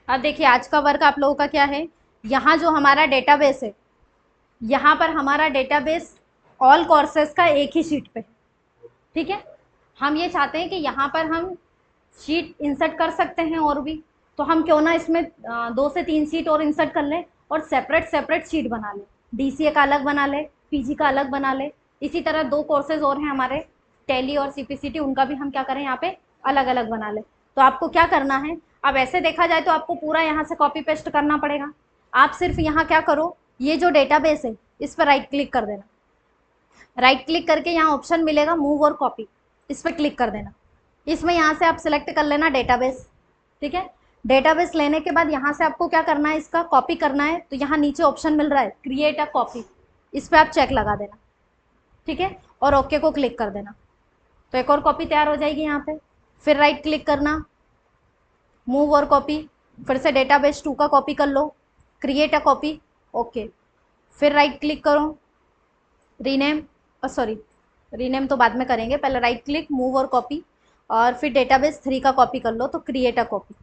अब देखिए आज का वर्क आप लोगों का क्या है, यहाँ जो हमारा डेटाबेस है, यहाँ पर हमारा डेटाबेस ऑल कोर्सेज का एक ही शीट पे, ठीक है। हम ये चाहते हैं कि यहाँ पर हम शीट इंसर्ट कर सकते हैं और भी, तो हम क्यों ना इसमें 2 से 3 शीट और इंसर्ट कर लें और सेपरेट सेपरेट शीट बना लें। डीसीए का अलग बना ले, पीजी का अलग बना ले। इसी तरह 2 कोर्सेज और हैं हमारे, टैली और सीपीसीटी, उनका भी हम क्या करें यहाँ पे अलग अलग बना ले। तो आपको क्या करना है, अब ऐसे देखा जाए तो आपको पूरा यहाँ से कॉपी पेस्ट करना पड़ेगा। आप सिर्फ यहाँ क्या करो, ये जो डेटाबेस है इस पर राइट क्लिक कर देना। राइट क्लिक करके यहाँ ऑप्शन मिलेगा मूव और कॉपी, इस पर क्लिक कर देना। इसमें यहाँ से आप सिलेक्ट कर लेना डेटाबेस, ठीक है। डेटाबेस लेने के बाद यहाँ से आपको क्या करना है, इसका कॉपी करना है। तो यहाँ नीचे ऑप्शन मिल रहा है क्रिएट अ कॉपी, इस पर आप चेक लगा देना, ठीक है, और ओके को क्लिक कर देना। तो एक और कॉपी तैयार हो जाएगी यहाँ पे। फिर राइट क्लिक करना, मूव और कॉपी, फिर से डेटाबेस 2 का कॉपी कर लो, क्रिएट अ कॉपी, ओके। फिर राइट क्लिक करो, रीनेम, सॉरी रीनेम तो बाद में करेंगे, पहले राइट क्लिक, मूव और कॉपी, और फिर डेटाबेस 3 का कॉपी कर लो, तो क्रिएट अ कॉपी।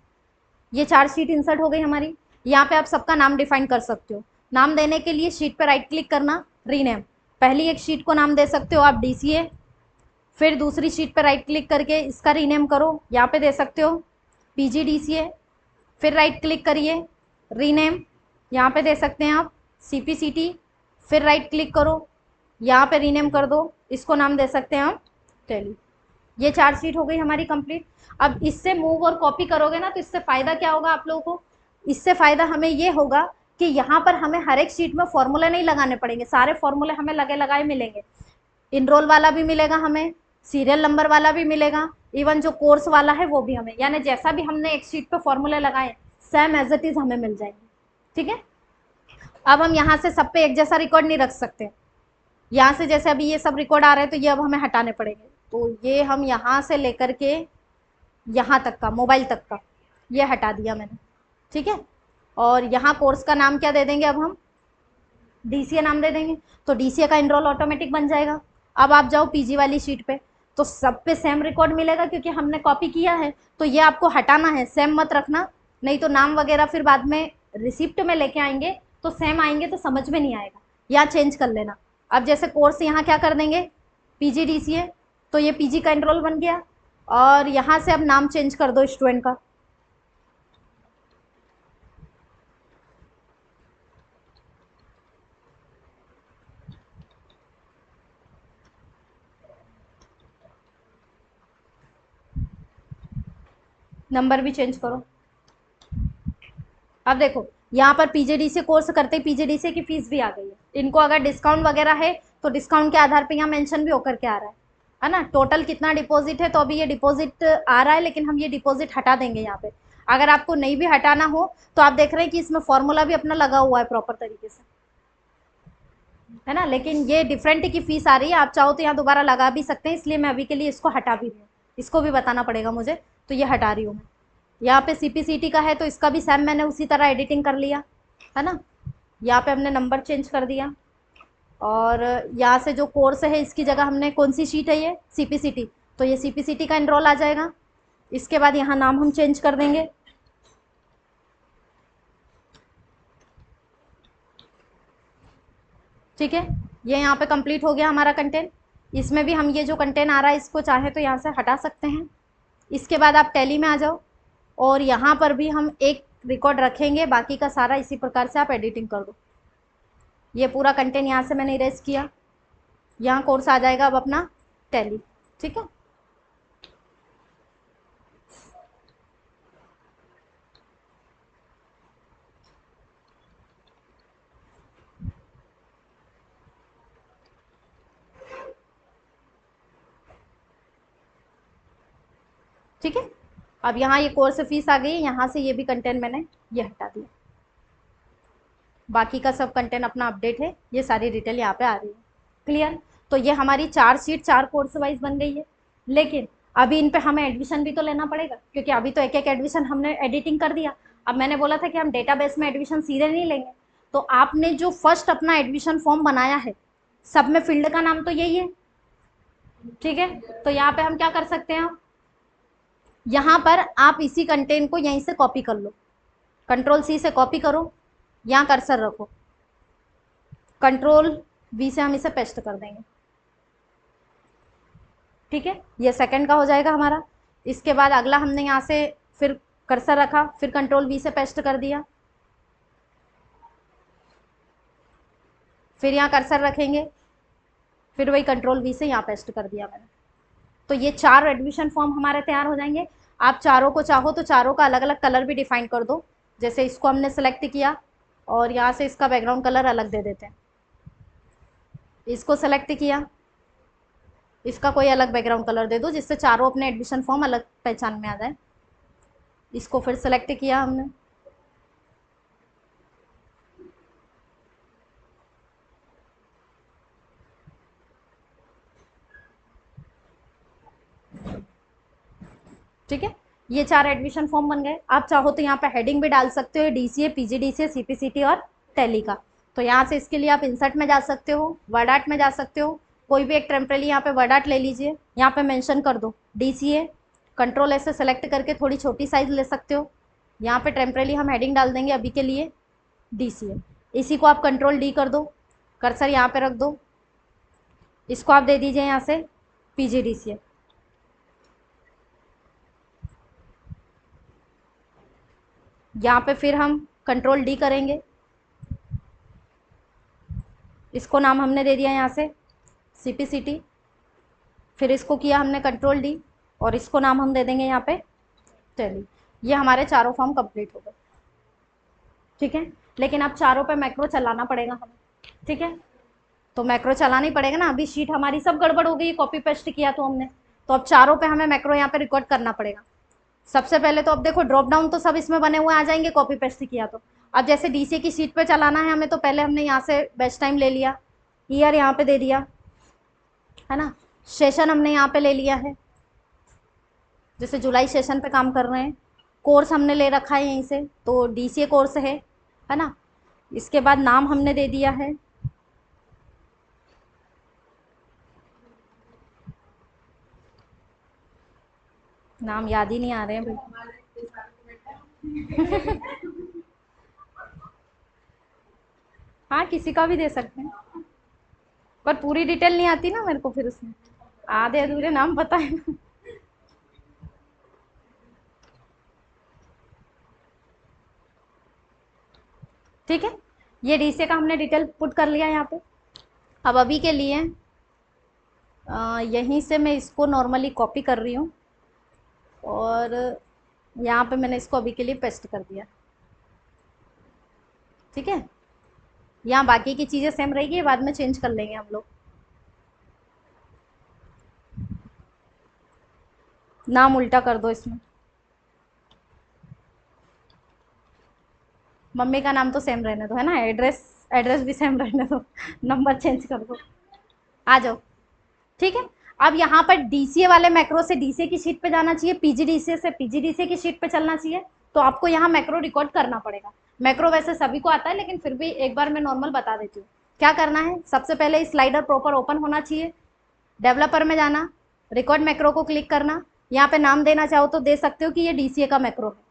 ये 4 शीट इंसर्ट हो गई हमारी। यहाँ पे आप सबका नाम डिफाइन कर सकते हो। नाम देने के लिए शीट पे राइट क्लिक करना, रीनेम, पहली एक शीट को नाम दे सकते हो आप डीसीए। फिर दूसरी शीट पे राइट क्लिक करके इसका रीनेम करो, यहाँ पे दे सकते हो पीजीडीसीए। फिर राइट क्लिक करिए, रीनेम, यहाँ पे दे सकते हैं आप सीपीसीटी। फिर राइट क्लिक करो, यहाँ पे रीनेम कर दो, इसको नाम दे सकते हैं हम टैली। ये 4 शीट हो गई हमारी कंप्लीट। अब इससे मूव और कॉपी करोगे ना, तो इससे फ़ायदा क्या होगा आप लोगों को, इससे फ़ायदा हमें ये होगा कि यहाँ पर हमें हर एक शीट में फॉर्मूले नहीं लगाने पड़ेंगे, सारे फॉर्मूले हमें लगे लगाए मिलेंगे। इनरोल वाला भी मिलेगा हमें, सीरियल नंबर वाला भी मिलेगा, इवन जो कोर्स वाला है वो भी हमें, यानी जैसा भी हमने एक शीट पे फॉर्मूले लगाए सेम एज इट इज़ हमें मिल जाएंगे, ठीक है। अब हम यहाँ से सब पे एक जैसा रिकॉर्ड नहीं रख सकते। यहाँ से जैसे अभी ये सब रिकॉर्ड आ रहे हैं तो ये अब हमें हटाने पड़ेंगे। तो ये हम यहाँ से लेकर के यहाँ तक का, मोबाइल तक का, ये हटा दिया मैंने, ठीक है। और यहाँ कोर्स का नाम क्या दे देंगे, अब हम डीसीए नाम दे देंगे, तो डीसीए का इनरोल ऑटोमेटिक बन जाएगा। अब आप जाओ पीजी वाली शीट पे, तो सब पे सेम रिकॉर्ड मिलेगा क्योंकि हमने कॉपी किया है। तो ये आपको हटाना है, सेम मत रखना, नहीं तो नाम वगैरह फिर बाद में रिसिप्ट में लेके आएंगे तो सेम आएंगे तो समझ में नहीं आएगा, या चेंज कर लेना। अब जैसे कोर्स यहाँ क्या कर देंगे, पीजी डीसीए, तो ये पीजी का इनरोल बन गया। और यहाँ से अब नाम चेंज कर दो स्टूडेंट का, नंबर भी चेंज करो। अब देखो यहाँ पर पीजीडीसी कोर्स करते ही पीजीडीसी की फीस भी आ गई है। इनको अगर डिस्काउंट वगैरह है तो डिस्काउंट के आधार पे यहाँ मेंशन भी होकर के आ रहा है ना। टोटल कितना डिपॉजिट है, तो अभी ये डिपॉजिट आ रहा है, लेकिन हम ये डिपॉजिट हटा देंगे यहाँ पे। अगर आपको नहीं भी हटाना हो तो आप देख रहे हैं कि इसमें फॉर्मूला भी अपना लगा हुआ है प्रॉपर तरीके से, है ना। लेकिन ये डिफरेंट की फीस आ रही है, आप चाहो तो यहाँ दोबारा लगा भी सकते हैं, इसलिए मैं अभी के लिए इसको हटा भी रही हूँ। इसको भी बताना पड़ेगा मुझे, तो ये हटा रही हूँ मैं। यहाँ पे सीपीसीटी का है तो इसका भी सेम मैंने उसी तरह एडिटिंग कर लिया, है ना। यहाँ पे हमने नंबर चेंज कर दिया, और यहाँ से जो कोर्स है इसकी जगह हमने, कौन सी शीट है ये, सीपीसीटी, तो ये सीपीसीटी का एनरोल आ जाएगा। इसके बाद यहाँ नाम हम चेंज कर देंगे, ठीक है। ये यहाँ पे कंप्लीट हो गया हमारा कंटेंट। इसमें भी हम ये जो कंटेंट आ रहा है इसको चाहे तो यहाँ से हटा सकते हैं। इसके बाद आप टैली में आ जाओ, और यहाँ पर भी हम एक रिकॉर्ड रखेंगे, बाकी का सारा इसी प्रकार से आप एडिटिंग कर दो। ये पूरा कंटेंट यहाँ से मैंने इरेज किया, यहाँ कोर्स आ जाएगा अब अपना टैली, ठीक है। ठीक है, अब यहाँ ये कोर्स फीस आ गई है, यहाँ से ये भी कंटेंट मैंने ये हटा दिया। बाकी का सब कंटेंट अपना अपडेट है, ये सारी डिटेल यहाँ पे आ रही है। क्लियर। तो ये हमारी 4 शीट 4 कोर्स वाइज बन गई है, लेकिन अभी इन पे हमें एडमिशन भी तो लेना पड़ेगा, क्योंकि अभी तो एक एक एडमिशन हमने एडिटिंग कर दिया। अब मैंने बोला था कि हम डेटाबेस में एडमिशन सीधे नहीं लेंगे, तो आपने जो फर्स्ट अपना एडमिशन फॉर्म बनाया है, सब में फील्ड का नाम तो यही है, ठीक है। तो यहाँ पे हम क्या कर सकते हैं, यहाँ पर आप इसी कंटेंट को यहीं से कॉपी कर लो, कंट्रोल सी से कॉपी करो, यहाँ कर्सर रखो, कंट्रोल वी से हम इसे पेस्ट कर देंगे। ठीक है, ये सेकंड का हो जाएगा हमारा। इसके बाद अगला हमने यहाँ से फिर कर्सर रखा, फिर कंट्रोल वी से पेस्ट कर दिया, फिर यहाँ कर्सर रखेंगे, फिर वही कंट्रोल वी से यहाँ पेस्ट कर दिया मैंने। तो ये 4 एडमिशन फॉर्म हमारे तैयार हो जाएंगे। आप चारों को चाहो तो चारों का अलग अलग कलर भी डिफाइन कर दो। जैसे इसको हमने सेलेक्ट किया और यहाँ से इसका बैकग्राउंड कलर अलग दे देते हैं। इसको सेलेक्ट किया, इसका कोई अलग बैकग्राउंड कलर दे दो, जिससे चारों अपने एडमिशन फॉर्म अलग पहचान में आ जाए। इसको फिर सेलेक्ट किया हमने, ठीक है, ये 4 एडमिशन फॉर्म बन गए। आप चाहो तो यहाँ पे हेडिंग भी डाल सकते हो, डीसीए, पीजीडीसीए, सीपीसीटी और टैली का। तो यहाँ से इसके लिए आप इंसर्ट में जा सकते हो, वर्ड आर्ट में जा सकते हो, कोई भी एक टेम्परेरी यहाँ पे वर्ड आर्ट ले लीजिए, यहाँ पे मेंशन कर दो डीसीए, कंट्रोल ऐसे सेलेक्ट करके थोड़ी छोटी साइज ले सकते हो। यहाँ पे टेम्परेरी हम हेडिंग डाल देंगे अभी के लिए डीसीए। इसी को आप कंट्रोल डी कर दो, कर्सर यहाँ पे रख दो, इसको आप दे दीजिए यहाँ से पीजीडीसीए। यहाँ पे फिर हम कंट्रोल डी करेंगे, इसको नाम हमने दे दिया यहाँ से सीपीसीटी, फिर इसको किया हमने कंट्रोल डी और इसको नाम हम दे देंगे यहाँ पे टैली। ये हमारे चारों फॉर्म कंप्लीट हो गए। ठीक है, लेकिन अब चारों पे मैक्रो चलाना पड़ेगा हमें। ठीक है, तो मैक्रो चलाना ही पड़ेगा ना, अभी शीट हमारी सब गड़बड़ हो गई, कॉपी पेस्ट किया तो हमने, तो अब चारों पे हमें मैक्रो यहाँ पे रिकॉर्ड करना पड़ेगा। सबसे पहले तो अब देखो ड्रॉप डाउन तो सब इसमें बने हुए आ जाएंगे कॉपी पेस्ट किया तो। अब जैसे डीसी की शीट पे चलाना है हमें, तो पहले हमने यहाँ से बेस्ट टाइम ले लिया, ईयर यहाँ पे दे दिया है ना, सेशन हमने यहाँ पे ले लिया है, जैसे जुलाई सेशन पे काम कर रहे हैं, कोर्स हमने ले रखा है यहीं से, तो डीसीए कोर्स है ना। इसके बाद नाम हमने दे दिया है, नाम याद ही नहीं आ रहे हैं भाई। हाँ, किसी का भी दे सकते हैं, पर पूरी डिटेल नहीं आती ना मेरे को, फिर उसमें आधे अधूरे नाम पता है ना। ठीक है, ये डीसीए का हमने डिटेल पुट कर लिया यहाँ पे। अब अभी के लिए यहीं से मैं इसको नॉर्मली कॉपी कर रही हूँ और यहाँ पे मैंने इसको अभी के लिए पेस्ट कर दिया। ठीक है, यहाँ बाकी की चीज़ें सेम रहेगी, बाद में चेंज कर लेंगे हम लोग। नाम उल्टा कर दो इसमें, मम्मी का नाम तो सेम रहने दो है ना, एड्रेस भी सेम रहने दो, नंबर चेंज कर दो, आ जाओ। ठीक है, अब यहाँ पर डीसीए वाले मैक्रो से डीसीए की शीट पे जाना चाहिए, पीजीडीसीए से पीजीडीसीए की शीट पे चलना चाहिए, तो आपको यहाँ मैक्रो रिकॉर्ड करना पड़ेगा। मैक्रो वैसे सभी को आता है, लेकिन फिर भी एक बार मैं नॉर्मल बता देती हूँ क्या करना है। सबसे पहले स्लाइडर प्रॉपर ओपन होना चाहिए, डेवलपर में जाना, रिकॉर्ड मैक्रो को क्लिक करना, यहाँ पे नाम देना चाहो तो दे सकते हो कि ये डीसीए का मैक्रो है।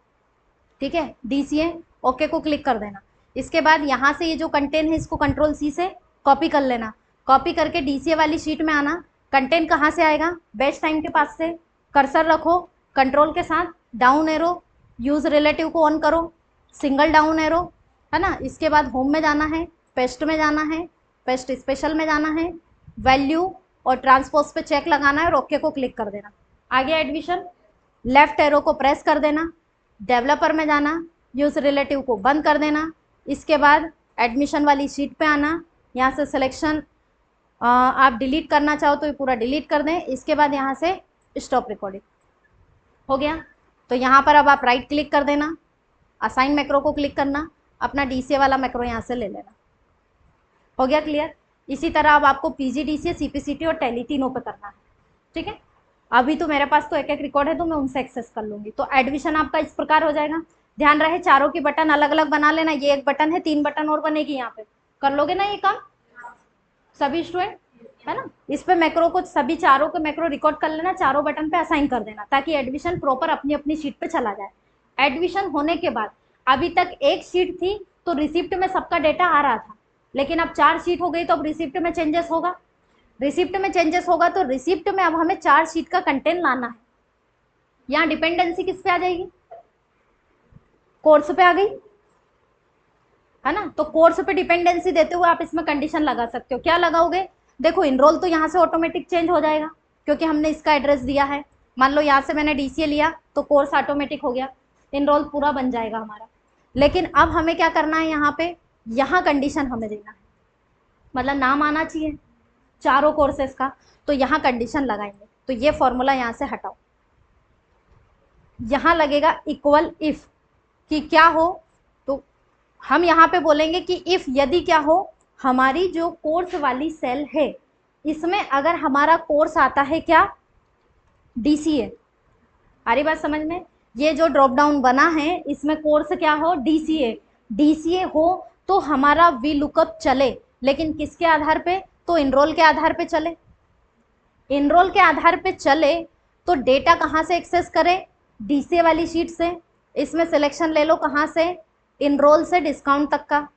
ठीक है, डीसीए, ओके को क्लिक कर देना। इसके बाद यहाँ से ये जो कंटेंट है इसको कंट्रोल सी से कॉपी कर लेना, कॉपी करके डीसीए वाली शीट में आना। कंटेंट कहाँ से आएगा, बेस्ट टाइम के पास से, कर्सर रखो, कंट्रोल के साथ डाउन एरो, यूज रिलेटिव को ऑन करो, सिंगल डाउन एरो है ना। इसके बाद होम में जाना है, पेस्ट में जाना है, पेस्ट स्पेशल में जाना है, वैल्यू और ट्रांसपोज पे चेक लगाना है और ओके को क्लिक कर देना। आगे एडमिशन, लेफ्ट एरो को प्रेस कर देना, डेवलपर में जाना, यूज रिलेटिव को बंद कर देना। इसके बाद एडमिशन वाली शीट पे आना, यहाँ से सिलेक्शन आप डिलीट करना चाहो तो ये पूरा डिलीट कर दें। इसके बाद यहाँ से स्टॉप रिकॉर्डिंग हो गया। तो यहाँ पर अब आप राइट क्लिक कर देना, असाइन मैक्रो को क्लिक करना, अपना डीसीए वाला मैक्रो यहाँ से ले लेना। हो गया क्लियर। इसी तरह अब आपको पीजीडीसीए, सीपीसीटी और टैली तीनों पे करना है। ठीक है, अभी तो मेरे पास तो एक एक रिकॉर्ड है तो मैं उनसे एक्सेस कर लूँगी। तो एडमिशन आपका इस प्रकार हो जाएगा। ध्यान रहे चारों की बटन अलग अलग बना लेना, ये एक बटन है, 3 बटन और बनेगी, यहाँ पे कर लोगे ना ये काम सभी स्टूडेंट, है ना। इस पे मैक्रो को सभी चारों के मैक्रो रिकॉर्ड कर लेना, चारों बटन पे असाइन कर देना, ताकि एडमिशन प्रॉपर अपनी अपनी शीट पे चला जाए। एडमिशन होने के बाद अभी तक एक शीट थी तो रिसिप्ट में सबका डेटा आ रहा था, लेकिन अब 4 शीट हो गई तो अब रिसिप्ट में चेंजेस होगा। रिसिप्ट में चेंजेस होगा तो रिसिप्ट में अब हमें 4 शीट का कंटेंट लाना है। यहाँ डिपेंडेंसी किस पे आ जाएगी, कोर्स पे आ गई है ना। तो कोर्स पे डिपेंडेंसी देते हुए आप इसमें कंडीशन लगा सकते हो। क्या लगाओगे, देखो इनरोल तो यहाँ से ऑटोमेटिक चेंज हो जाएगा क्योंकि हमने इसका एड्रेस दिया है। मान लो यहाँ से मैंने डीसीए लिया तो कोर्स ऑटोमेटिक हो गया, इनरोल पूरा बन जाएगा हमारा। लेकिन अब हमें क्या करना है, यहाँ पे यहाँ कंडीशन हमें देना है, मतलब नाम आना चाहिए चारों कोर्सेस का, तो यहाँ कंडीशन लगाएंगे। तो ये फॉर्मूला यहाँ से हटाओ, यहाँ लगेगा इक्वल इफ कि क्या हो, तो हम यहाँ पे बोलेंगे कि इफ यदि क्या हो, हमारी जो कोर्स वाली सेल है इसमें अगर हमारा कोर्स आता है क्या, डीसीए। आ रही बात समझ में, ये जो ड्रॉप डाउन बना है इसमें कोर्स क्या हो, डीसीए। डीसीए हो तो हमारा वी लुकअप चले, लेकिन किसके आधार पे, तो इनरोल के आधार पे चले। इनरोल के आधार पे चले तो डेटा कहाँ से एक्सेस करें, डीसीए वाली शीट से। इसमें सिलेक्शन ले लो कहाँ से, इनरोल से डिस्काउंट तक का,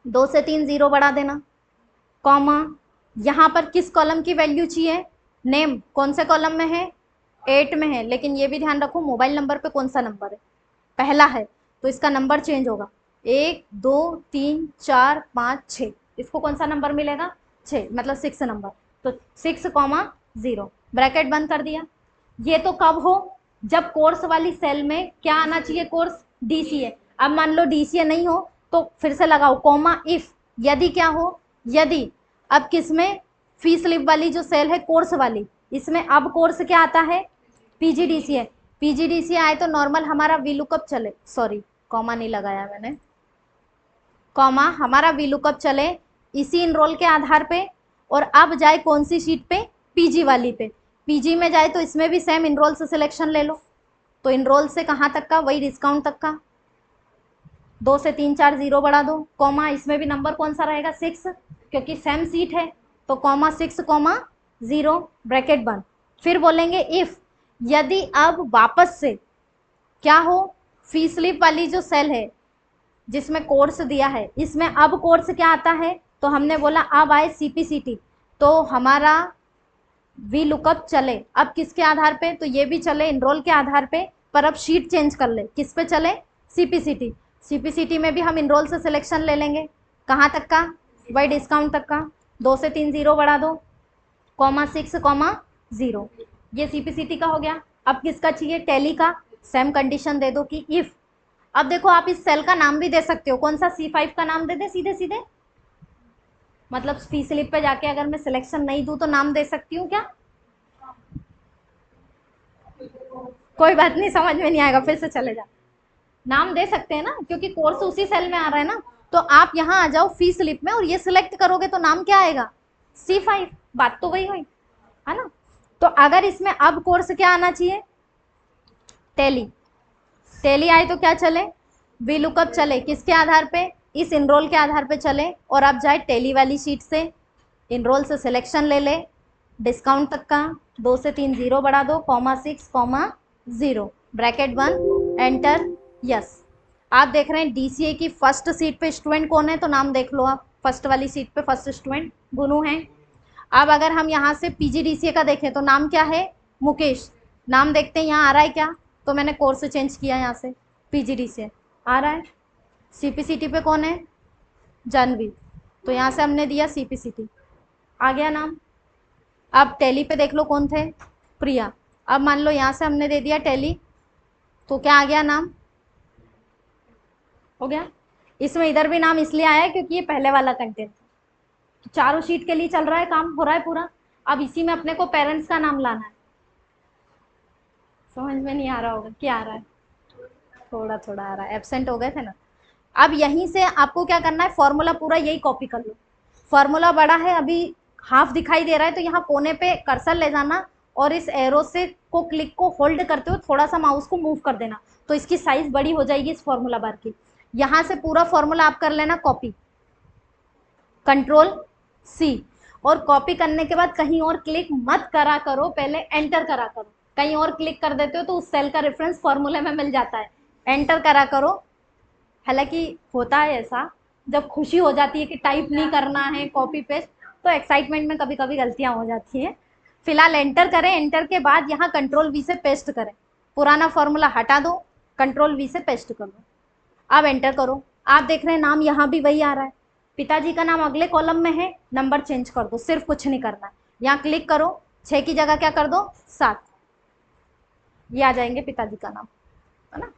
2 से 3 जीरो बढ़ा देना, कॉमा यहाँ पर किस कॉलम की वैल्यू चाहिए, नेम कौन से कॉलम में है, 8 में है। लेकिन ये भी ध्यान रखो मोबाइल नंबर पे कौन सा नंबर है, पहला है तो इसका नंबर चेंज होगा, 1 2 3 4 5 6, इसको कौन सा नंबर मिलेगा, 6, मतलब 6 नंबर। तो 6,0 ब्रैकेट बंद कर दिया। ये तो कब हो, जब कोर्स वाली सेल में क्या आना चाहिए, कोर्स डीसीए। अब मान लो डीसीए नहीं हो तो फिर से लगाओ कॉमा इफ, यदि क्या हो, यदि अब किसमें, फी स्लिप वाली जो सेल है कोर्स वाली, इसमें अब कोर्स क्या आता है, पीजीडीसीए। पीजीडीसीए आए तो नॉर्मल हमारा वी लुकअप चले, सॉरी कॉमा नहीं लगाया मैंने, कॉमा हमारा वी लुकअप चले इसी इनरोल के आधार पे, और अब जाए कौन सी शीट पे, पीजी वाली पे। पीजी में जाए तो इसमें भी सेम इनरोल से सिलेक्शन ले लो, तो इनरोल से कहाँ तक का, वही डिस्काउंट तक का, 2 से 3 4 जीरो बढ़ा दो, कॉमा इसमें भी नंबर कौन सा रहेगा, 6, क्योंकि सेम सीट है, तो कॉमा 6,0 ब्रैकेट बंद। फिर बोलेंगे इफ यदि अब वापस से क्या हो, फी स्लिप वाली जो सेल है जिसमें कोर्स दिया है इसमें अब कोर्स क्या आता है, तो हमने बोला अब आए सीपीसीटी, तो हमारा वी लुकअप चले अब किसके आधार पे, तो ये भी चले इनरोल के आधार पे, पर अब शीट चेंज कर ले, किस पे चले, सीपीसीटी। सीपीसीटी में भी हम इनरोल से सिलेक्शन ले लेंगे, कहाँ तक का, वही डिस्काउंट तक का, 2 से 3 जीरो बढ़ा दो, कॉमा 6,0, ये सीपीसीटी का हो गया। अब किसका चाहिए, टैली का, सेम कंडीशन दे दो कि इफ। अब देखो आप इस सेल का नाम भी दे सकते हो, कौन सा, C5 का नाम दे दे सीधे सीधे, मतलब फी स्लिप पे जाके अगर मैं सिलेक्शन नहीं दूं तो नाम दे सकती हूँ क्या, कोई बात नहीं, समझ में नहीं आएगा फिर से चले जा, नाम दे सकते हैं ना क्योंकि कोर्स उसी सेल में आ रहा है ना। तो आप यहाँ आ जाओ फी स्लिप में और ये सिलेक्ट करोगे तो नाम क्या आएगा, C5, बात तो वही हुई है ना। तो अगर इसमें अब कोर्स क्या आना चाहिए, टैली। टैली आए तो क्या चले, वी लुकअप चले, किसके आधार पे, इस इनरोल के आधार पे चले, और अब जाए टैली वाली शीट से इनरोल से सिलेक्शन ले ले, डिस्काउंट तक का, 2 से 3 जीरो बढ़ा दो, कॉमा 6,0, ब्रैकेट बंद, एंटर, यस। आप देख रहे हैं डीसीए की फर्स्ट सीट पे स्टूडेंट कौन है, तो नाम देख लो आप, फर्स्ट वाली सीट पे फर्स्ट स्टूडेंट गुनू है। अब अगर हम यहाँ से पीजीडीसीए का देखें तो नाम क्या है, मुकेश। नाम देखते हैं यहाँ आ रहा है क्या, तो मैंने कोर्स चेंज किया, यहाँ से पीजीडीसीए आ रहा है। सीपीसीटी पे कौन है, जानवी, तो यहाँ से हमने दिया सीपीसीटी, आ गया नाम। अब टैली पे देख लो कौन थे, प्रिया। अब मान लो यहाँ से हमने दे दिया टैली, तो क्या आ गया, नाम हो गया। इसमें इधर भी नाम इसलिए आया है क्योंकि ये पहले वाला कंटेंट, तो चारों शीट के लिए चल रहा है, काम हो रहा है पूरा। अब इसी में अपने को पेरेंट्स का नाम लाना है, समझ में नहीं आ रहा होगा, क्या आ रहा है, थोड़ा थोड़ा आ रहा है, एब्सेंट हो गए थे ना। अब यहीं से आपको क्या करना है, फॉर्मूला पूरा यही कॉपी कर लो। फॉर्मूला बड़ा है, अभी हाफ दिखाई दे रहा है, तो यहाँ कोने पे कर्सर ले जाना और इस एरो से को क्लिक को होल्ड करते हुए थोड़ा सा माउस को मूव कर देना, तो इसकी साइज बड़ी हो जाएगी इस फॉर्मूला बार की। यहाँ से पूरा फॉर्मूला आप कर लेना कॉपी, Ctrl+C, और कॉपी करने के बाद कहीं और क्लिक मत करा करो, पहले एंटर करा करो। कहीं और क्लिक कर देते हो तो उस सेल का रेफरेंस फॉर्मूले में मिल जाता है, एंटर करा करो। हालांकि होता है ऐसा, जब खुशी हो जाती है कि टाइप नहीं करना है, कॉपी पेस्ट, तो एक्साइटमेंट में कभी कभी गलतियां हो जाती हैं। फिलहाल एंटर करें, एंटर के बाद यहाँ कंट्रोल वी से पेस्ट करें, पुराना फॉर्मूला हटा दो, कंट्रोल वी से पेस्ट कर दो। अब एंटर करो, आप देख रहे हैं नाम यहाँ भी वही आ रहा है, पिताजी का नाम अगले कॉलम में है, नंबर चेंज कर दो, सिर्फ कुछ नहीं करना है। यहाँ क्लिक करो, 6 की जगह क्या कर दो 7, ये आ जाएंगे पिताजी का नाम, है ना।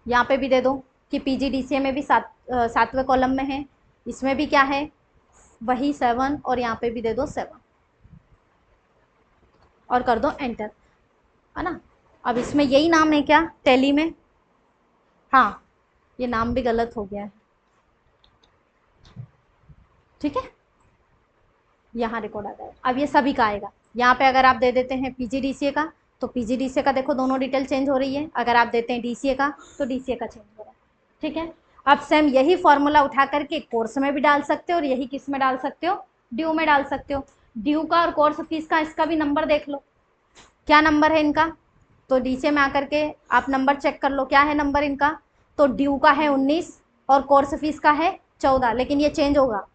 यहाँ पे भी दे दो कि पीजीडीसीए में भी 7वें कॉलम में है, इसमें भी क्या है वही 7, और यहाँ पे भी दे दो 7 और कर दो एंटर, है ना। अब इसमें यही नाम है क्या टैली में, हाँ ये नाम भी गलत हो गया है, ठीक है, यहाँ रिकॉर्ड आ जाएगा। अब ये सभी का आएगा, यहाँ पे अगर आप दे देते हैं पीजीडीसीए का, तो पीजीडीसीए का देखो दोनों डिटेल चेंज हो रही है, अगर आप देते हैं डीसीए का तो डीसीए का चेंज हो रहा है, ठीक है। अब सेम यही फॉर्मूला उठा करके कोर्स में भी डाल सकते हो, और यही किस में डाल सकते हो, ड्यू में डाल सकते हो। ड्यू का और कोर्स फीस का इसका भी नंबर देख लो, क्या नंबर है इनका, तो डीसीए में आकर के आप नंबर चेक कर लो क्या है नंबर इनका, तो ड्यू का है 19 और कोर्स फीस का है 14, लेकिन ये चेंज होगा,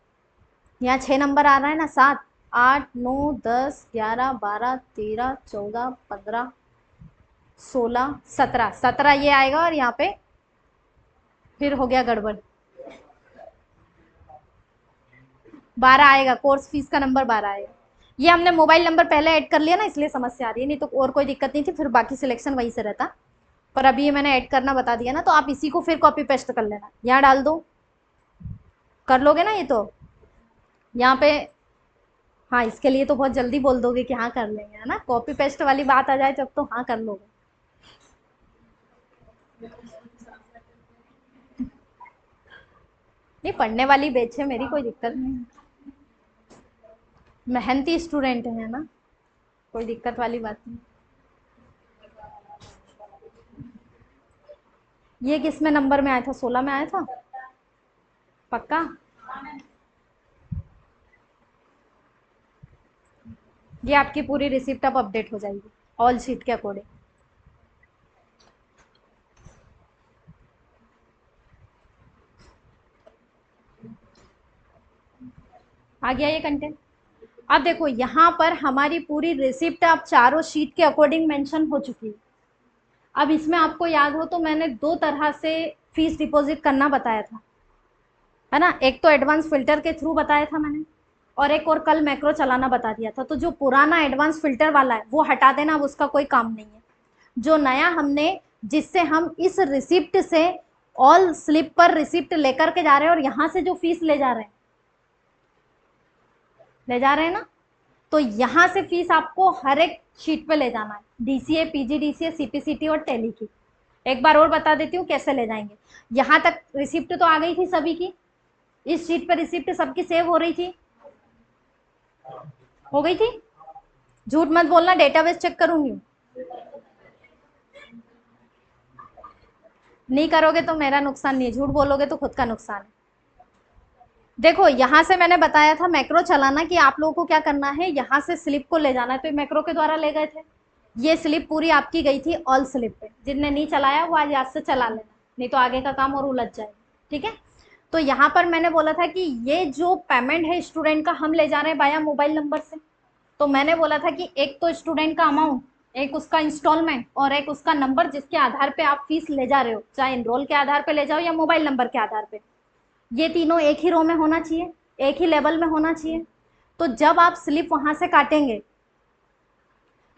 यहाँ 6 नंबर आ रहा है ना, 7 8 9 10 11 12 13 14 15 16 17, 17 ये आएगा, और यहाँ पे फिर हो गया गड़बड़, 12 आएगा, कोर्स फीस का नंबर 12 आएगा। ये हमने मोबाइल नंबर पहले ऐड कर लिया ना, इसलिए समस्या आ रही है, नहीं तो और कोई दिक्कत नहीं थी, फिर बाकी सिलेक्शन वहीं से रहता, पर अभी ये मैंने ऐड करना बता दिया ना, तो आप इसी को फिर कॉपी पेस्ट कर लेना, यहाँ डाल दो, कर लोगे ना ये तो, यहाँ पे हाँ इसके लिए तो बहुत जल्दी बोल दोगे कि हाँ कर लेंगे, है ना, कॉपी पेस्ट वाली बात आ जाए जब तो हाँ कर लोगे। नहीं पढ़ने वाली बैच है मेरी, कोई दिक्कत नहीं, मेहनती स्टूडेंट है ना, कोई दिक्कत वाली बात नहीं। ये किस में नंबर में आया था, 16 में आया था पक्का, ये आपकी पूरी रिसिप्ट अब अपडेट हो जाएगी ऑल शीट के अकॉर्डिंग। आ गया ये कंटेंट। अब देखो यहाँ पर हमारी पूरी रिसिप्ट अब चारों शीट के अकॉर्डिंग मेंशन हो चुकी है। अब इसमें आपको याद हो तो मैंने 2 तरह से फीस डिपॉजिट करना बताया था, है ना, एक तो एडवांस फिल्टर के थ्रू बताया था मैंने, और एक और कल मैक्रो चलाना बता दिया था। तो जो पुराना एडवांस फिल्टर वाला है वो हटा देना, अब उसका कोई काम नहीं है। जो नया हमने, जिससे हम इस रिसिप्ट से ऑल स्लिप पर रिसिप्ट लेकर के जा रहे हैं, और यहाँ से जो फीस ले जा रहे हैं ना, तो यहाँ से फीस आपको हर एक शीट पे ले जाना है, डीसीए, पीजीडीसीए, सीपीसीटी और टैली की। एक बार और बता देती हूँ कैसे ले जाएंगे। यहाँ तक रिसिप्ट तो आ गई थी सभी की, इस शीट पर रिसिप्ट सबकी सेव हो रही थी, हो गई थी, झूठ मत बोलना, डेटाबेस चेक करूंगी, नहीं करोगे तो मेरा नुकसान नहीं है, झूठ बोलोगे तो खुद का नुकसान है। देखो यहाँ से मैंने बताया था मैक्रो चलाना, कि आप लोगों को क्या करना है, यहाँ से स्लिप को ले जाना है, तो मैक्रो के द्वारा ले गए थे, ये स्लिप पूरी आपकी गई थी ऑल स्लिप पे, जिनने नहीं चलाया वो आज याद से चला लेना, नहीं तो आगे का काम और उलझ जाएगा, ठीक है। तो यहाँ पर मैंने बोला था कि ये जो पेमेंट है स्टूडेंट का हम ले जा रहे हैं बाया मोबाइल नंबर से, तो मैंने बोला था कि एक तो स्टूडेंट का अमाउंट, एक उसका इंस्टॉलमेंट, और एक उसका नंबर जिसके आधार पे आप फीस ले जा रहे हो, चाहे इनरोल के आधार पे ले जाओ या मोबाइल नंबर के आधार पे, ये तीनों एक ही रो में होना चाहिए, एक ही लेवल में होना चाहिए। तो जब आप स्लिप वहां से काटेंगे,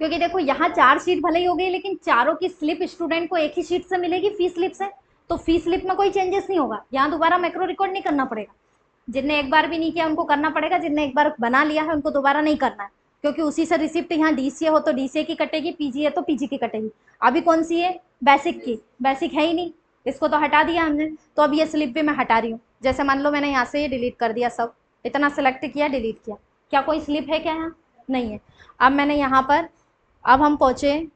क्योंकि देखो यहाँ 4 शीट भले ही हो गई, लेकिन चारों की स्लिप स्टूडेंट को एक ही शीट से मिलेगी फी स्लिप से, तो फी स्लिप में कोई चेंजेस नहीं होगा, यहाँ दोबारा मैक्रो रिकॉर्ड नहीं करना पड़ेगा, जिनने एक बार भी नहीं किया उनको करना पड़ेगा, जिनने एक बार बना लिया है उनको दोबारा नहीं करना है, क्योंकि उसी से रिसिप्ट यहाँ डीसीए हो तो डीसीए की कटेगी, पीजी है तो पीजी की कटेगी। अभी कौन सी है, बेसिक की, बेसिक है ही नहीं, इसको तो हटा दिया हमने, तो अब ये स्लिप भी मैं हटा रही हूँ। जैसे मान लो मैंने यहाँ से ये डिलीट कर दिया, सब इतना सेलेक्ट किया, डिलीट किया, क्या कोई स्लिप है क्या यहाँ, नहीं है। अब मैंने यहाँ पर, अब हम पहुँचे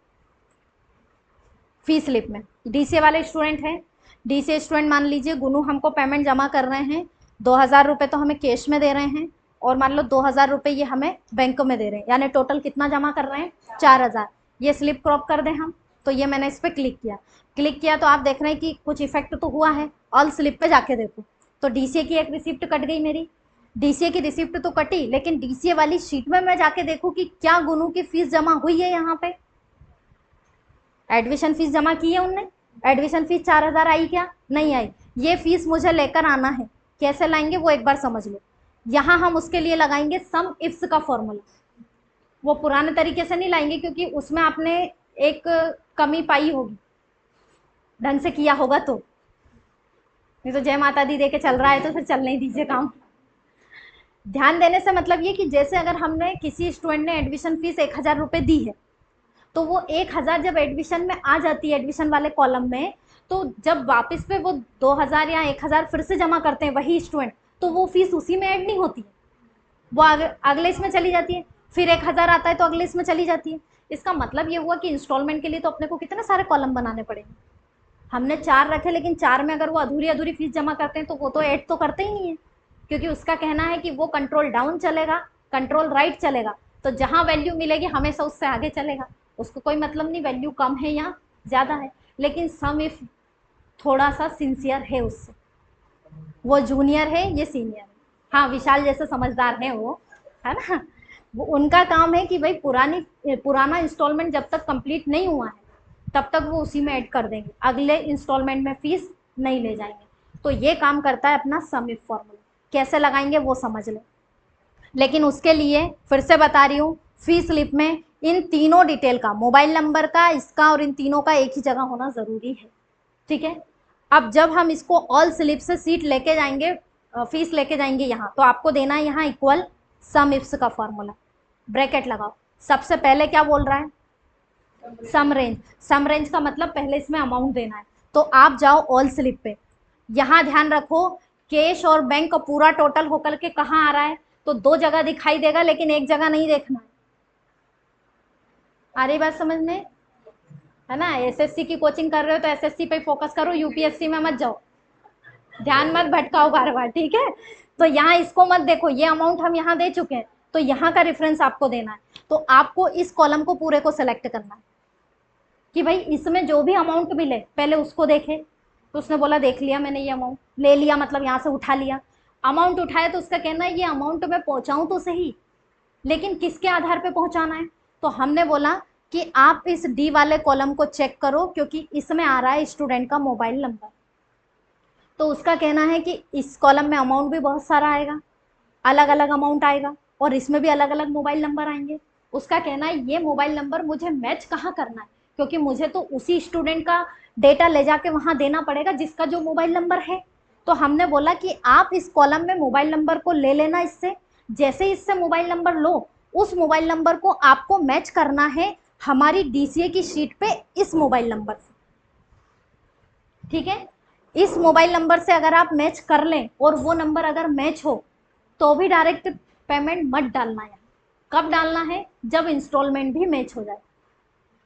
फी स्लिप में, डीसीए वाले स्टूडेंट हैं, डीसीए स्टूडेंट मान लीजिए गुनू हमको पेमेंट जमा कर रहे हैं, 2000 रुपये तो हमें कैश में दे रहे हैं, और मान लो 2000 रुपये ये हमें बैंक में दे रहे हैं, यानी टोटल कितना जमा कर रहे हैं 4000। ये स्लिप क्रॉप कर दें हम, तो ये मैंने इस पर क्लिक किया, क्लिक किया तो आप देख रहे हैं कि कुछ इफेक्ट तो हुआ है। ऑल स्लिप पे जाके देखो तो डीसीए की एक रिसिप्ट कट गई मेरी। डीसीए की रिसिप्ट तो कटी, लेकिन डीसीए वाली शीट में मैं जाके देखूं कि क्या गुनू की फीस जमा हुई है। यहाँ पे एडमिशन फीस जमा की है उनने, एडमिशन फीस 4000 आई क्या? नहीं आई। ये फीस मुझे लेकर आना है, कैसे लाएंगे वो एक बार समझ लो। यहाँ हम उसके लिए लगाएंगे सम इफ्स का फॉर्मूला। वो पुराने तरीके से नहीं लाएंगे क्योंकि उसमें आपने एक कमी पाई होगी, ढंग से किया होगा तो। नहीं तो जय माता दी दे के चल रहा है तो फिर चलने ही दीजिए काम। ध्यान देने से मतलब ये कि जैसे अगर हमने किसी स्टूडेंट ने एडमिशन फीस 1000 रुपये दी है, तो वो 1000 जब एडमिशन में आ जाती है एडमिशन वाले कॉलम में, तो जब वापस पे वो 2000 या 1000 फिर से जमा करते हैं वही स्टूडेंट, तो वो फीस उसी में ऐड नहीं होती है, वो अगले इसमें चली जाती है। फिर 1000 आता है तो अगले इसमें चली जाती है। इसका मतलब ये हुआ कि इंस्टॉलमेंट के लिए तो अपने को कितने सारे कॉलम बनाने पड़ेंगे। हमने 4 रखे, लेकिन 4 में अगर वो अधूरी अधूरी फीस जमा करते हैं तो वो तो ऐड तो करते ही नहीं है, क्योंकि उसका कहना है कि वो कंट्रोल डाउन चलेगा, कंट्रोल राइट चलेगा, तो जहाँ वैल्यू मिलेगी हमेशा उससे आगे चलेगा। उसको कोई मतलब नहीं वैल्यू कम है या ज़्यादा है। लेकिन सम इफ थोड़ा सा सिंसियर है उससे, वो जूनियर है ये सीनियर है। हाँ विशाल जैसे समझदार है वो, है ना। वो उनका काम है कि भाई पुराना इंस्टॉलमेंट जब तक कंप्लीट नहीं हुआ है तब तक वो उसी में ऐड कर देंगे, अगले इंस्टॉलमेंट में फीस नहीं ले जाएंगे। तो ये काम करता है अपना सम इफ फॉर्मूला। कैसे लगाएंगे वो समझ लें। लेकिन उसके लिए फिर से बता रही हूँ, फी स्लिप में इन तीनों डिटेल का, मोबाइल नंबर का, इसका और इन तीनों का एक ही जगह होना ज़रूरी है। ठीक है। अब जब हम इसको ऑल स्लिप से सीट लेके जाएंगे, फीस लेके जाएंगे यहाँ, तो आपको देना है यहाँ इक्वल सम इफ्स का फॉर्मूला। ब्रैकेट लगाओ। सबसे पहले क्या बोल रहा है? सम रेंज। सम रेंज का मतलब पहले इसमें अमाउंट देना है, तो आप जाओ ऑल स्लिप पे। यहाँ ध्यान रखो कैश और बैंक का पूरा टोटल होकर के कहाँ आ रहा है, तो 2 जगह दिखाई देगा लेकिन एक जगह नहीं देखना है। आ रही बात समझ में, है ना। एसएससी की कोचिंग कर रहे हो तो एसएससी पे फोकस करो, यूपीएससी में मत जाओ, ध्यान मत भटकाओ बार बार। ठीक है। तो यहाँ इसको मत देखो, ये अमाउंट हम यहाँ दे चुके हैं तो यहाँ का रेफरेंस आपको देना है। तो आपको इस कॉलम को पूरे को सिलेक्ट करना है कि भाई इसमें जो भी अमाउंट मिले पहले उसको देखे। तो उसने बोला देख लिया मैंने, ये अमाउंट ले लिया, मतलब यहाँ से उठा लिया। अमाउंट उठाया तो उसका कहना है ये अमाउंट मैं पहुँचाऊँ तो सही, लेकिन किसके आधार पे पहुँचाना है। तो हमने बोला कि आप इस डी वाले कॉलम को चेक करो क्योंकि इसमें आ रहा है स्टूडेंट का मोबाइल नंबर। तो उसका कहना है कि इस कॉलम में अमाउंट भी बहुत सारा आएगा, अलग अलग अमाउंट आएगा, और इसमें भी अलग अलग मोबाइल नंबर आएंगे। उसका कहना है ये मोबाइल नंबर मुझे मैच कहाँ करना है, क्योंकि मुझे तो उसी स्टूडेंट का डेटा ले जाके वहाँ देना पड़ेगा जिसका जो मोबाइल नंबर है। तो हमने बोला कि आप इस कॉलम में मोबाइल नंबर को ले लेना इससे, जैसे इससे मोबाइल नंबर लो उस मोबाइल नंबर को आपको मैच करना है हमारी डीसीए की शीट पे इस मोबाइल नंबर से। ठीक है। इस मोबाइल नंबर से अगर आप मैच कर लें और वो नंबर अगर मैच हो तो भी डायरेक्ट पेमेंट मत डालना है। कब डालना है? जब इंस्टॉलमेंट भी मैच हो जाए,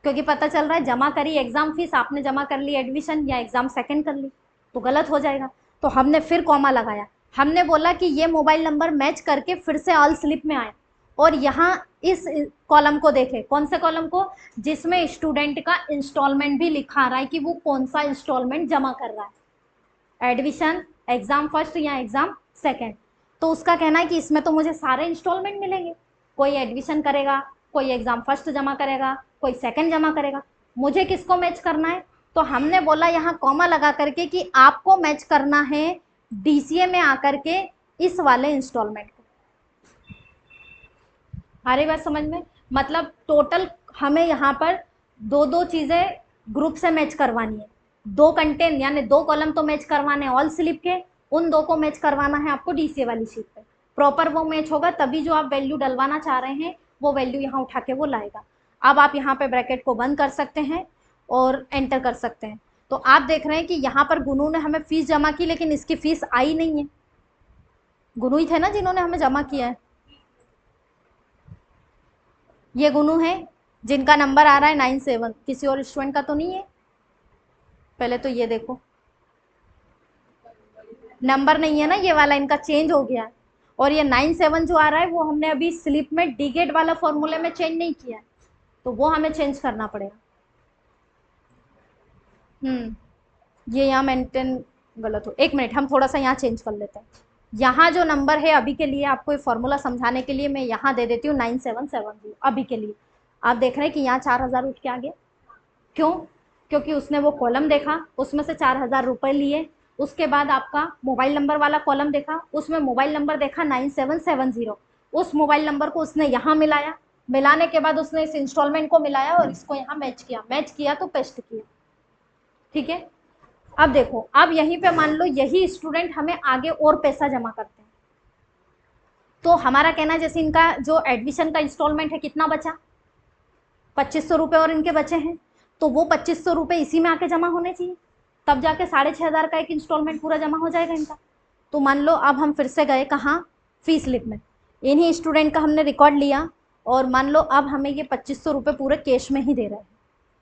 क्योंकि पता चल रहा है जमा करी एग्जाम फीस, आपने जमा कर ली एडमिशन या एग्जाम सेकंड कर ली तो गलत हो जाएगा। तो हमने फिर कॉमा लगाया। हमने बोला कि ये मोबाइल नंबर मैच करके फिर से ऑल स्लिप में आए और यहाँ इस कॉलम को देखें। कौन से कॉलम को? जिसमें स्टूडेंट का इंस्टॉलमेंट भी लिखा आ रहा है कि वो कौन सा इंस्टॉलमेंट जमा कर रहा है, एडमिशन, एग्जाम फर्स्ट या एग्जाम सेकेंड। तो उसका कहना है कि इसमें तो मुझे सारे इंस्टॉलमेंट मिलेंगे, कोई एडमिशन करेगा, कोई एग्जाम फर्स्ट जमा करेगा, कोई सेकंड जमा करेगा, मुझे किसको मैच करना है? तो हमने बोला यहाँ कॉमा लगा करके कि आपको मैच करना है डीसीए में आकर के इस वाले इंस्टॉलमेंट को। आ रही बात समझ में? मतलब टोटल हमें यहाँ पर दो दो चीज़ें ग्रुप से मैच करवानी है, 2 कंटेंट यानी 2 कॉलम तो मैच करवाने ऑल स्लिप के, उन 2 को मैच करवाना है आपको डीसीए वाली शीट पे। प्रॉपर वो मैच होगा तभी जो आप वैल्यू डलवाना चाह रहे हैं वो वैल्यू यहाँ उठा के वो लाएगा। अब आप यहाँ पे ब्रैकेट को बंद कर सकते हैं और एंटर कर सकते हैं। तो आप देख रहे हैं कि यहाँ पर गुनू ने हमें फीस जमा की लेकिन इसकी फीस आई नहीं है। गुनू ही थे ना जिन्होंने हमें जमा किया है, ये गुनू है जिनका नंबर आ रहा है 97, किसी और स्टूडेंट का तो नहीं है। पहले तो ये देखो नंबर नहीं है ना, ये वाला इनका चेंज हो गया है। और ये 97 जो आ रहा है वो हमने अभी स्लिप में डीगेट वाला फॉर्मूले में चेंज नहीं किया है, तो वो हमें चेंज करना पड़ेगा। ये यहाँ मेंटेन गलत हो, 1 मिनट हम थोड़ा सा यहाँ चेंज कर लेते हैं। यहाँ जो नंबर है अभी के लिए आपको ये फॉर्मूला समझाने के लिए मैं यहाँ दे देती हूँ 9770 अभी के लिए। आप देख रहे हैं कि यहाँ 4000 उठ के आ गया। क्यों? क्योंकि उसने वो कॉलम देखा, उसमें से 4000 रुपये लिए। उसके बाद आपका मोबाइल नंबर वाला कॉलम देखा, उसमें मोबाइल नंबर देखा 9770। उस मोबाइल नंबर को उसने यहाँ मिलाया, मिलाने के बाद उसने इस इंस्टॉलमेंट को मिलाया और इसको यहाँ मैच किया तो पेस्ट किया। ठीक है, अब देखो, अब यहीं पे मान लो यही स्टूडेंट हमें आगे और पैसा जमा करते हैं, तो हमारा कहना है जैसे इनका जो एडमिशन का इंस्टॉलमेंट है कितना बचा, 2500 रुपये और इनके बचे हैं, तो वो 2500 रुपये इसी में आके जमा होने चाहिए, तब जाके 6500 का एक इंस्टॉलमेंट पूरा जमा हो जाएगा इनका। तो मान लो अब हम फिर से गए कहाँ, फीस स्लिप में, इन्हीं स्टूडेंट का हमने रिकॉर्ड लिया और मान लो अब हमें ये 2500 रुपये पूरे कैश में ही दे रहे हैं,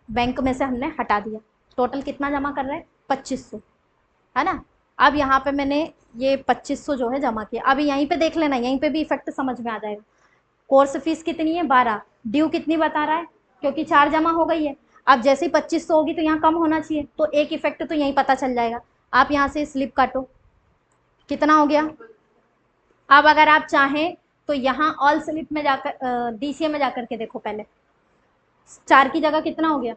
बैंक में से हमने हटा दिया, टोटल कितना जमा कर रहे हैं 2500, है ना। अब यहाँ पे मैंने ये 2500 जो है जमा किया। अब यहीं पे देख लेना, यहीं पे भी इफेक्ट समझ में आ जाएगा। कोर्स फीस कितनी है 12, ड्यू कितनी बता रहा है, क्योंकि 4 जमा हो गई है। अब जैसे ही 2500 होगी तो यहाँ कम होना चाहिए, तो एक इफेक्ट तो यहीं पता चल जाएगा। आप यहाँ से स्लिप काटो, कितना हो गया। अब अगर आप चाहें तो यहाँ ऑल स्लिप में जाकर डीसीए में जाकर के देखो, पहले 4 की जगह कितना हो गया,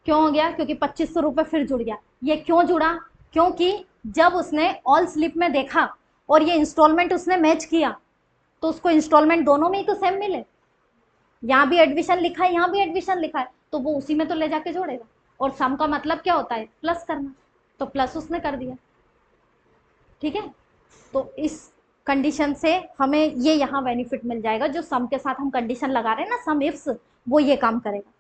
क्यों हो गया, क्योंकि 2500 रुपये फिर जुड़ गया। ये क्यों जुड़ा, क्योंकि जब उसने ऑल स्लिप में देखा और ये इंस्टॉलमेंट उसने मैच किया, तो उसको इंस्टॉलमेंट दोनों में ही तो सेम मिले, यहाँ भी एडमिशन लिखा है यहाँ भी एडमिशन लिखा है, तो वो उसी में तो ले जाके जोड़ेगा। और सम का मतलब क्या होता है, प्लस करना, तो प्लस उसने कर दिया। ठीक है, तो इस कंडीशन से हमें ये यहाँ बेनिफिट मिल जाएगा, जो सम के साथ हम कंडीशन लगा रहे हैं ना, सम इफ्स, वो ये काम करेगा।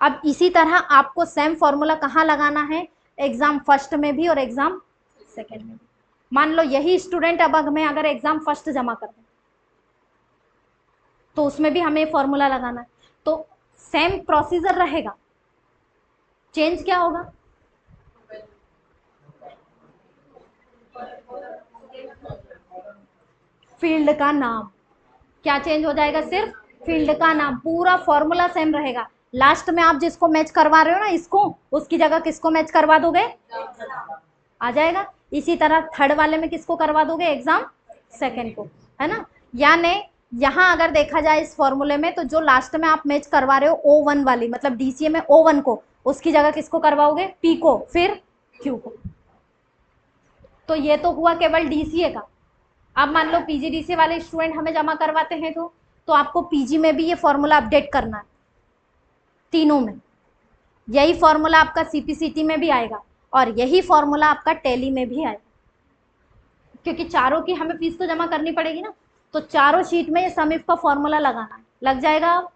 अब इसी तरह आपको सेम फॉर्मूला कहाँ लगाना है, एग्जाम फर्स्ट में भी और एग्जाम सेकेंड में भी। मान लो यही स्टूडेंट अब हमें अगर एग्जाम फर्स्ट जमा कर दें तो उसमें भी हमें फॉर्मूला लगाना है, तो सेम प्रोसीजर रहेगा, चेंज क्या होगा, फील्ड का नाम। क्या चेंज हो जाएगा, सिर्फ फील्ड का नाम, पूरा फॉर्मूला सेम रहेगा। लास्ट में आप जिसको मैच करवा रहे हो ना इसको, उसकी जगह किसको मैच करवा दोगे, आ जाएगा। इसी तरह थर्ड वाले में किसको करवा दोगे, एग्जाम सेकेंड को, है ना। यानी यहाँ अगर देखा जाए इस फॉर्मूले में, तो जो लास्ट में आप मैच करवा रहे हो O1 वाली, मतलब डीसीए में O1 को, उसकी जगह किसको करवाओगे, P को, फिर Q को। तो ये तो हुआ केवल डीसीए का। अब मान लो पीजीडीसीए वाले स्टूडेंट हमें जमा करवाते हैं, तो आपको पीजी में भी ये फॉर्मूला अपडेट करना है, तीनों में। यही फॉर्मूला आपका सीपीसीटी में भी आएगा और यही फॉर्मूला आपका टैली में भी आएगा, क्योंकि चारों की हमें फीस तो जमा करनी पड़ेगी ना, तो चारों शीट में ये सम इफ का फॉर्मूला लगाना है, लग जाएगा। अब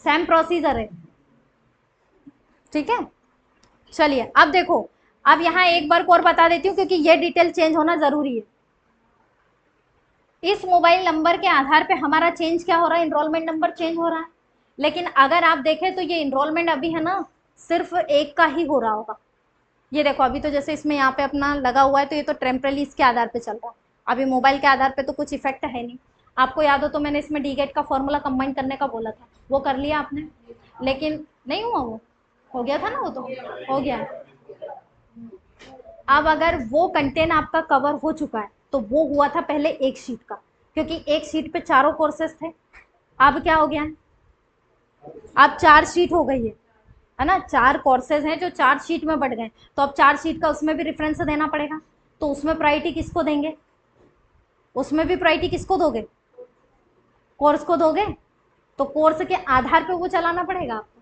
सेम प्रोसीजर है, ठीक है। चलिए अब देखो, अब यहाँ एक बार और बता देती हूँ, क्योंकि ये डिटेल चेंज होना जरूरी है। इस मोबाइल नंबर के आधार पे हमारा चेंज क्या हो रहा है, इनरोलमेंट नंबर चेंज हो रहा है। लेकिन अगर आप देखें तो ये इनरोलमेंट अभी है ना, सिर्फ एक का ही हो रहा होगा। ये देखो अभी तो जैसे इसमें यहाँ पे अपना लगा हुआ है, तो ये तो टेम्परली इसके आधार पे चल रहा है, अभी मोबाइल के आधार पे तो कुछ इफेक्ट है नहीं। आपको याद हो तो मैंने इसमें डीगेट का फॉर्मूला कंबाइन करने का बोला था, वो कर लिया आपने, लेकिन नहीं हुआ, वो हो गया था ना, वो तो हो गया है। अब अगर वो कंटेंट आपका कवर हो चुका है, तो वो हुआ था पहले एक शीट का, क्योंकि एक शीट पे चारों कोर्सेज थे। अब क्या हो गया है, अब 4 शीट हो गई है ना, 4 कोर्सेज हैं जो 4 शीट में बढ़ गए, तो अब 4 शीट का उसमें भी रेफरेंस देना पड़ेगा, तो उसमें प्रायोरिटी किसको देंगे, उसमें भी प्रायोरिटी किसको दोगे, कोर्स को दोगे, तो कोर्स के आधार पे वो चलाना पड़ेगा आपको,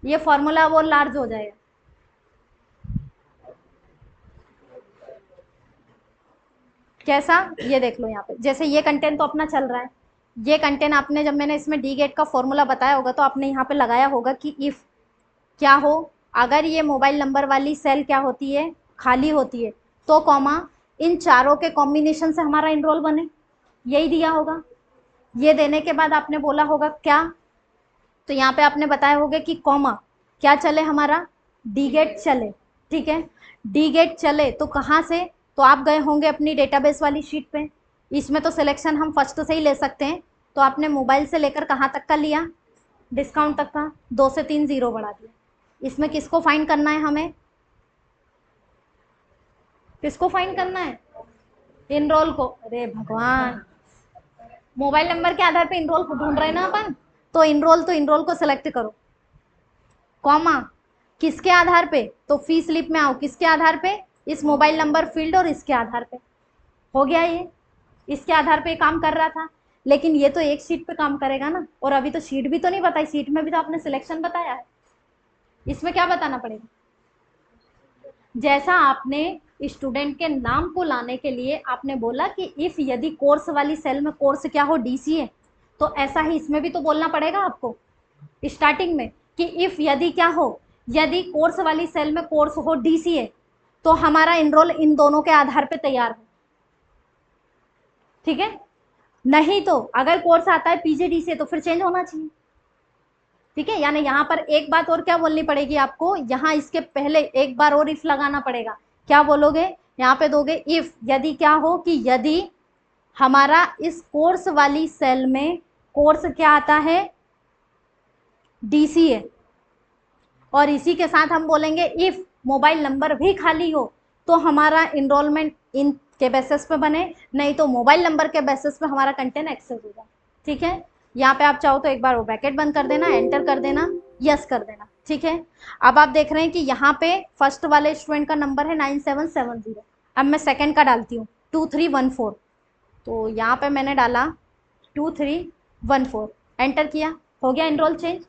ये फॉर्मूला वो लार्ज हो जाएगा। कैसा, ये देख लो यहाँ पे, जैसे ये कंटेंट तो अपना चल रहा है, ये कंटेंट आपने जब मैंने इसमें डी गेट का फॉर्मूला बताया होगा तो आपने यहाँ पे लगाया होगा कि इफ क्या हो, अगर ये मोबाइल नंबर वाली सेल क्या होती है, खाली होती है, तो कॉमा इन चारों के कॉम्बिनेशन से हमारा इनरोल बने, यही दिया होगा। ये देने के बाद आपने बोला होगा क्या, तो यहाँ पे आपने बताया होगा कि कॉमा क्या चले, हमारा डी गेट चले, ठीक है। डी गेट चले तो कहाँ से, तो आप गए होंगे अपनी डेटाबेस वाली शीट पे, इसमें तो सिलेक्शन हम फर्स्ट से ही ले सकते हैं, तो आपने मोबाइल से लेकर कहाँ तक का लिया, डिस्काउंट तक का 2 से 3 जीरो बढ़ा दिया। इसमें किसको फाइंड करना है हमें, किसको फाइंड करना है, इनरोल को। अरे भगवान, मोबाइल नंबर के आधार पे इनरोल को ढूंढ रहे हैं ना अपन, तो इनरोल को सिलेक्ट करो, कॉमा किसके आधार पे, तो फी स्लिप में आओ, किसके आधार पे, इस मोबाइल नंबर फील्ड और इसके आधार पे। हो गया ये, इसके आधार पे काम कर रहा था, लेकिन ये तो एक शीट पे काम करेगा ना, और अभी तो शीट भी तो नहीं बताई, शीट में भी तो आपने सिलेक्शन बताया है, इसमें क्या बताना पड़ेगा, जैसा आपने स्टूडेंट के नाम को लाने के लिए आपने बोला कि इफ यदि कोर्स वाली सेल में कोर्स क्या हो डीसीए, तो ऐसा ही इसमें भी तो बोलना पड़ेगा आपको स्टार्टिंग में कि इफ यदि क्या हो, यदि कोर्स वाली सेल में कोर्स हो डीसीए, तो हमारा इनरोल इन दोनों के आधार पे तैयार हो, ठीक है। नहीं तो अगर कोर्स आता है पीजीडीसीए तो फिर चेंज होना चाहिए, ठीक है। यानी यहाँ पर एक बात और क्या बोलनी पड़ेगी आपको, यहाँ इसके पहले एक बार और इफ लगाना पड़ेगा। क्या बोलोगे, यहाँ पे दोगे इफ, यदि क्या हो कि यदि हमारा इस कोर्स वाली सेल में कोर्स क्या आता है डीसीए, और इसी के साथ हम बोलेंगे इफ मोबाइल नंबर भी खाली हो तो हमारा इनरोलमेंट इन के बेसिस पे बने, नहीं तो मोबाइल नंबर के बेसिस पे हमारा कंटेंट एक्सेस होगा, ठीक है। यहाँ पे आप चाहो तो एक बार वो ब्रैकेट बंद कर देना, एंटर कर देना, यस कर देना, ठीक है। अब आप देख रहे हैं कि यहाँ पे फर्स्ट वाले स्टूडेंट का नंबर है 9770। अब मैं सेकंड का डालती हूँ 2314, तो यहाँ पे मैंने डाला 2314, एंटर किया, हो गया इनरोल चेंज,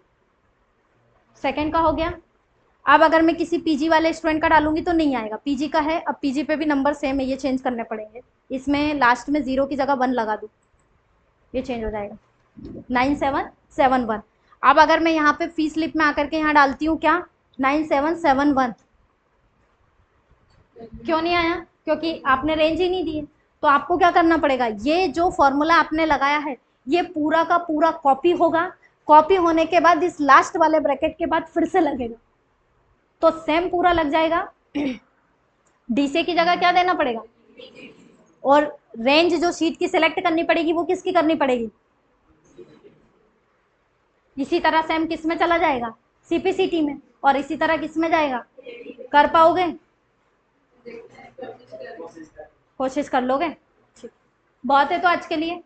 सेकंड का हो गया। अब अगर मैं किसी पीजी वाले स्टूडेंट का डालूंगी तो नहीं आएगा, पीजी का है, अब पीजी पे भी नंबर सेम है, ये चेंज करने पड़ेंगे, इसमें लास्ट में 0 की जगह 1 लगा दूँ, ये चेंज हो जाएगा 9771। अब अगर मैं यहाँ पे फी स्लिप में आकर के यहाँ डालती हूँ क्या 9771, क्यों नहीं आया, क्योंकि आपने रेंज ही नहीं दी है। तो आपको क्या करना पड़ेगा, ये जो फॉर्मूला आपने लगाया है ये पूरा का पूरा कॉपी होगा, कॉपी होने के बाद इस लास्ट वाले ब्रैकेट के बाद फिर से लगेगा, तो सेम पूरा लग जाएगा। डीसी की जगह क्या देना पड़ेगा, और रेंज जो शीट की सिलेक्ट करनी पड़ेगी वो किसकी करनी पड़ेगी, इसी तरह सेम किस में चला जाएगा, सीपीसीटी में, और इसी तरह किस में जाएगा, कर पाओगे, कोशिश कर लोगे, बहुत है तो आज के लिए।